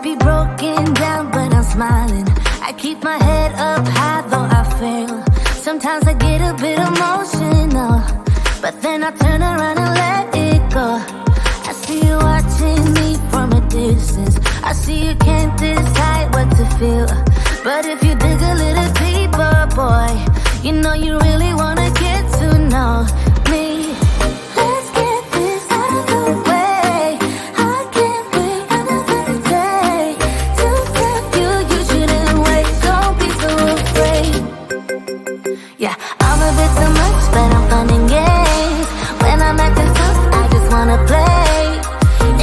be broken down, but I'm smiling. I keep my head up high, though I fail. Sometimes I get a bit emotional, but then I turn around and let it go. I see you watching me from a distance. I see you can't decide what to feel, but if you dig a little deeper, boy, you know you really wanna get to know me. Let's get this out of the way. I can't wait another day to tell you you shouldn't wait. Don't be so afraid. Yeah, I'm a bit too much, but I'm fun and games. When I'm acting tough, I just wanna play.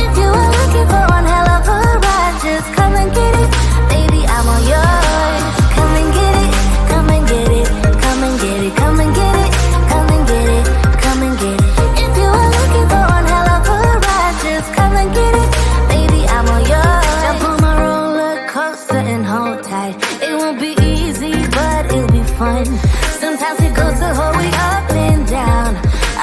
If you are looking for one hell of a ride, just come and get it. Baby, I'm all yours. Come and get it, come and get it, come and get it, come and get it, come and get it, come and get it. If you are looking for one hell of a ride, just come and get it. Baby, I'm all yours. Jump on my roller coaster and hold tight. It won't be easy, but it'll be fun. Sometimes it goes the whole way up and down.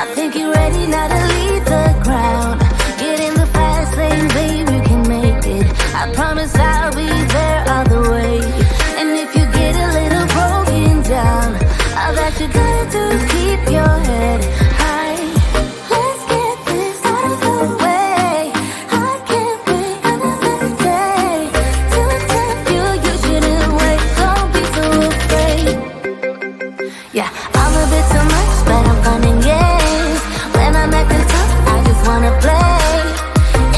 I think you're ready now to leave the ground. Get in the fast lane, baby, you can make it. I promise I'll be there all the way. And if you get a little broken down, all that you gotta do is keep your head high. Let's get this out of the way. I can't wait another day to tell you you shouldn't wait. Don't be so afraid. Yeah, I'm a bit too much, but I'm fun and games. When I'm acting tough, I just wanna play.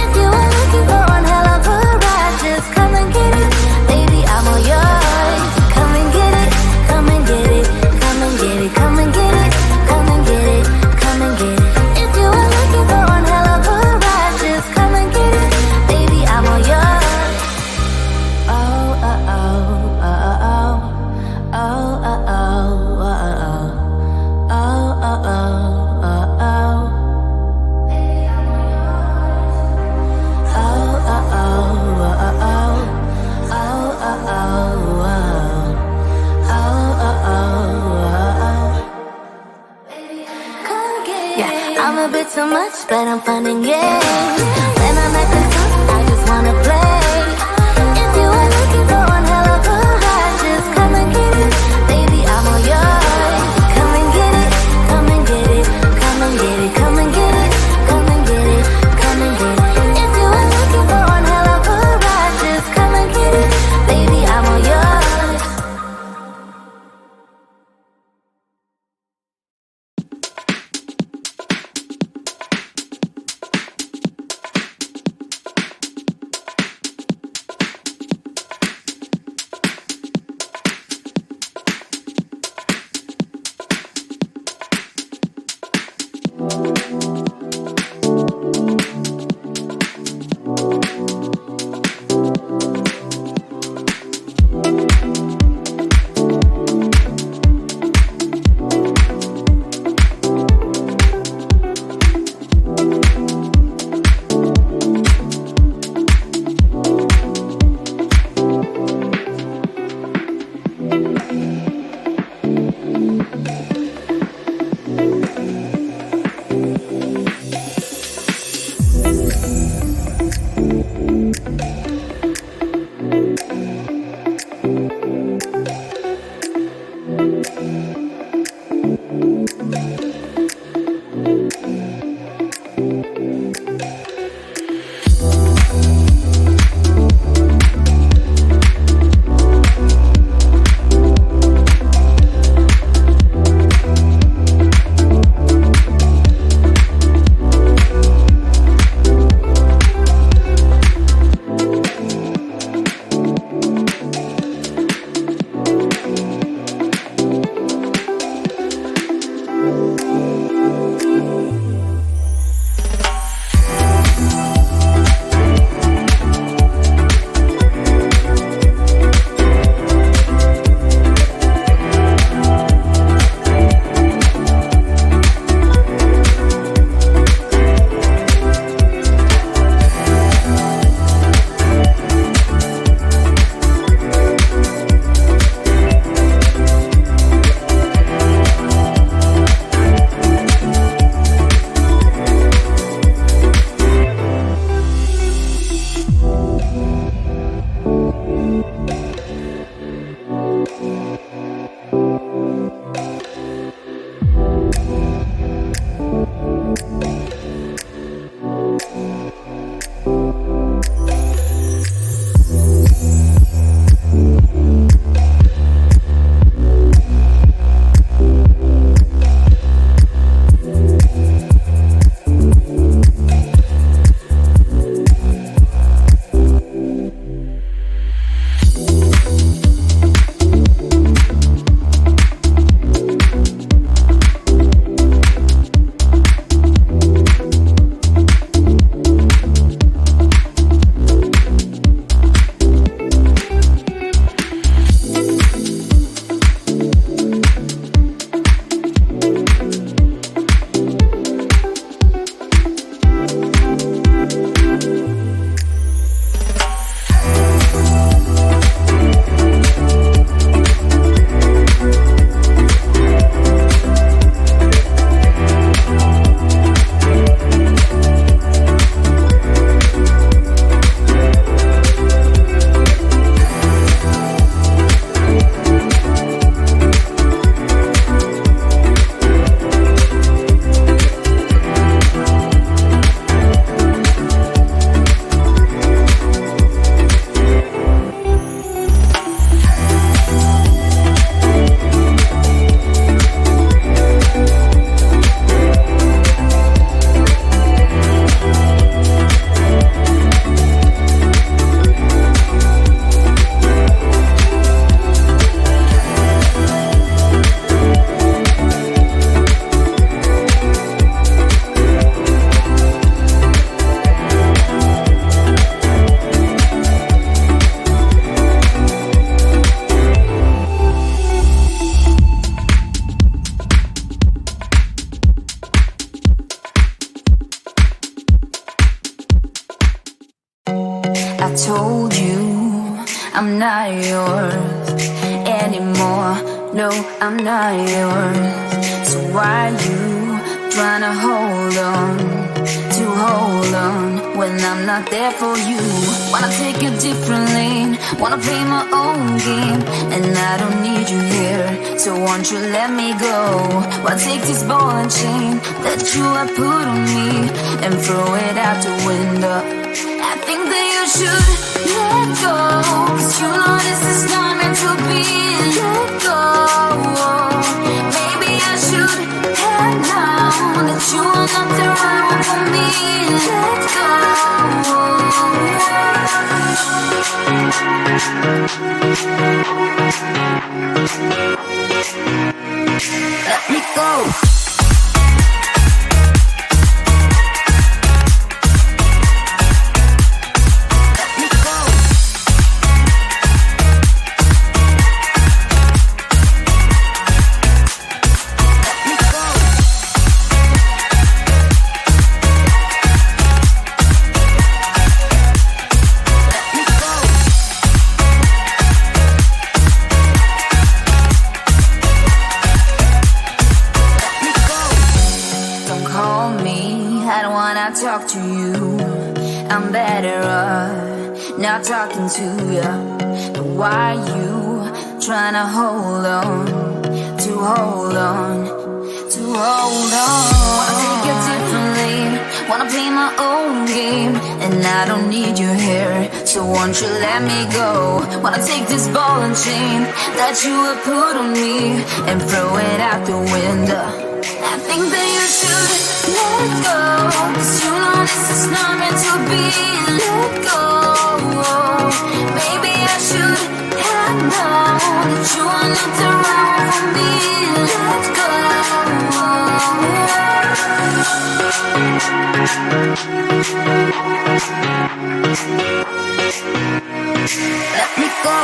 If you are looking for one hell of a ride, just come and get it. Baby, I'm all yours. Come and get it, come and get it, come and get it, come and get it, come and get it, come and get it. If you are looking for one hell of a ride, just come and get it. Baby, I'm all yours. Oh, oh, oh, oh, oh, oh, oh, oh, oh, oh. Oh, oh, oh, oh, oh. Baby, I'm all yours. Oh, oh, oh, oh, oh. Oh, oh, oh, oh. Oh, oh, oh, oh. Come get it. Yeah, I'm a bit too much, but I'm fun and games. When I'm acting tough, I just wanna play. If you are looking for one hell of a ride, just come and get it. Baby, I'm all yours. Come and get it, come and get it, come and get it, come and get it, come and get it, come and get it. If you are looking for one hell of a ride, just come and get it. Baby, I'm all yours. told you I'm not yours anymore. No, I'm not yours. So why you trying to hold on when I'm not there for you? Wanna take a different lane, wanna play my own game, and I don't need you here, so won't you let me go? Wanna take this ball and chain that you have put on me and throw it out the window. I think that you should let go, 'cause you know this is not meant to be. Let go. Maybe I should have known that you are not the right one for me. Let go. Let me go. Talk to you, I'm better off not talking to you. But why you trying to hold on? Wanna take a different lane, wanna play my own game, and I don't need you here, so won't you let me go? Wanna take this ball and chain that you have put on me and throw it out the window. I think that you should let go, 'cause you know this is not meant to be. Let go. Maybe I should have known that you are not the right one for me. Let go. Let me go.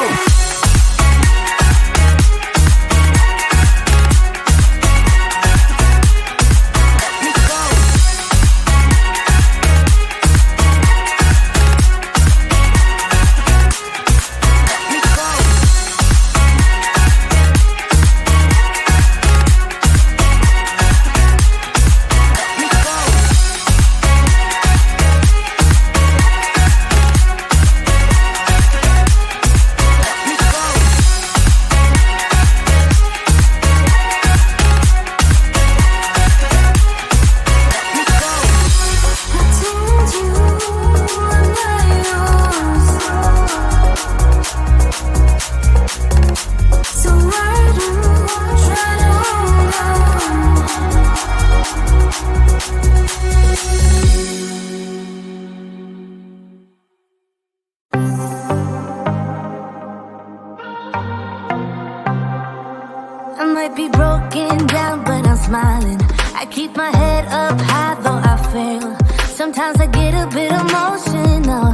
Sometimes I get a bit emotional,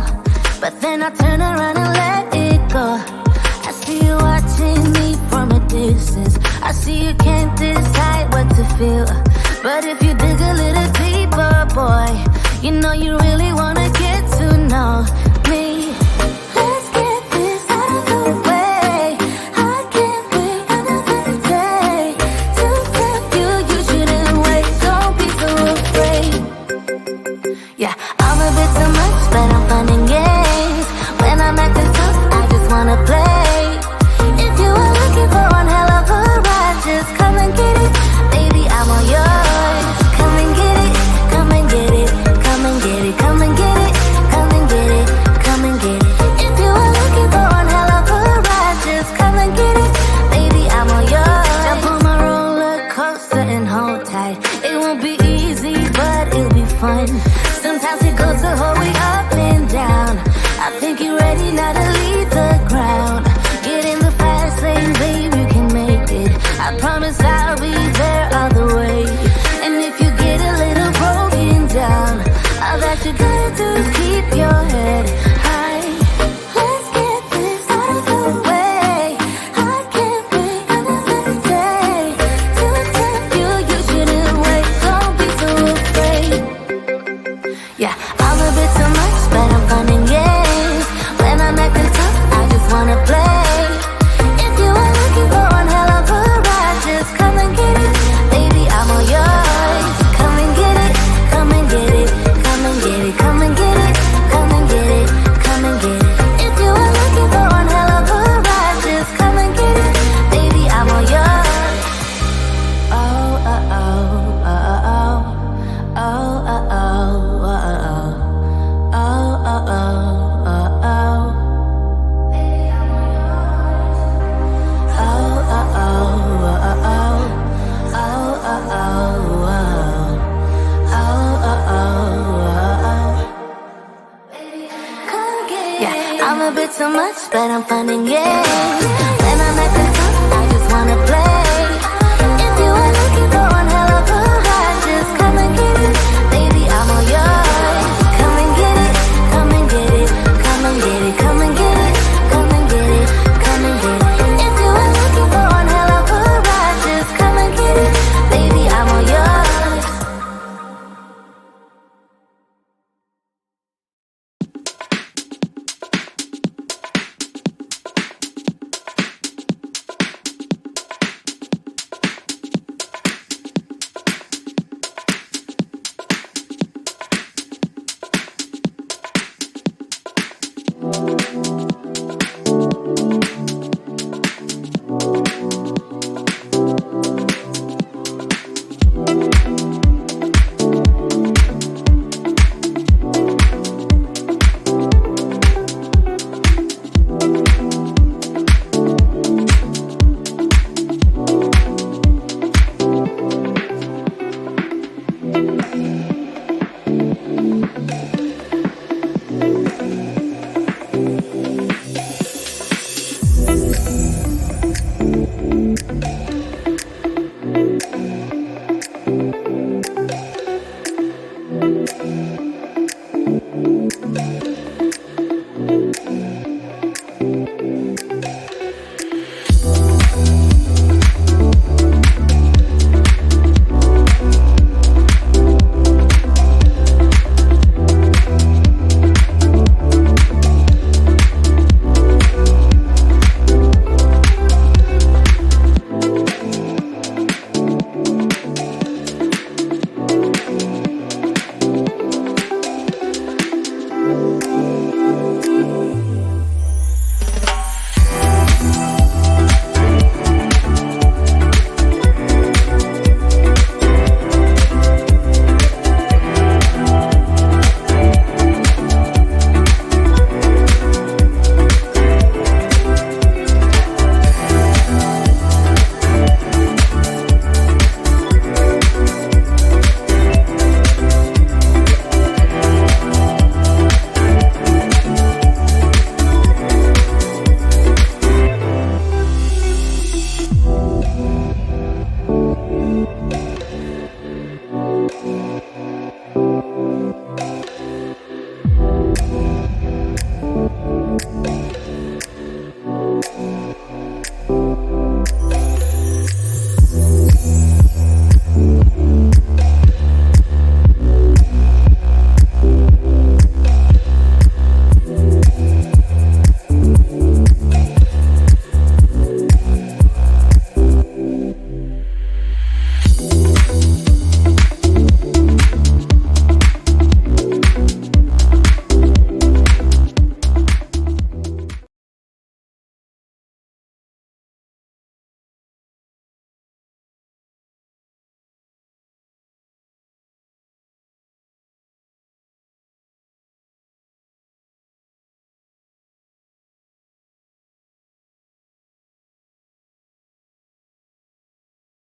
but then I turn around and let it go. I see you watching me from a distance. I see you can't decide what to feel, but if you dig a little deeper, boy, you know you really wanna get to know me. Let's get this out of the way. I can't wait another day to tell you you shouldn't wait. Don't be so afraid. Yeah, I'm a bit too much, but I'm fun and games. When I'm at the top, I just wanna play. If you are looking for one hell of a ride, just come and get it. Baby, I'm all yours. Come and get it, come and get it, come and get it, come and get it, come and get it, come and get it. If you are looking for one hell of a ride, just come and get it. Baby, I'm all yours. Jump on my roller coaster and hold tight. It won't be easy, but it'll be fun. Sometimes it goes the whole way up and down. I think you're ready now to leave the ground. wanna play. If you are looking for one hell of a ride, just come and get it. Baby, I'm all yours. Come and get it, come and get it, come and get it, come and get it, come and get it, come and get it. If you are looking for one hell of a ride, just come and get it. Baby, I'm all yours. Oh, oh, oh, oh, oh, oh, oh, oh, oh, oh, oh, oh, oh. Baby, I'm all yours. Oh, oh, oh, oh, oh, oh, oh, oh, oh. Yeah, I'm a bit too much, but I'm fun and games. When I'm at the top, I just wanna play.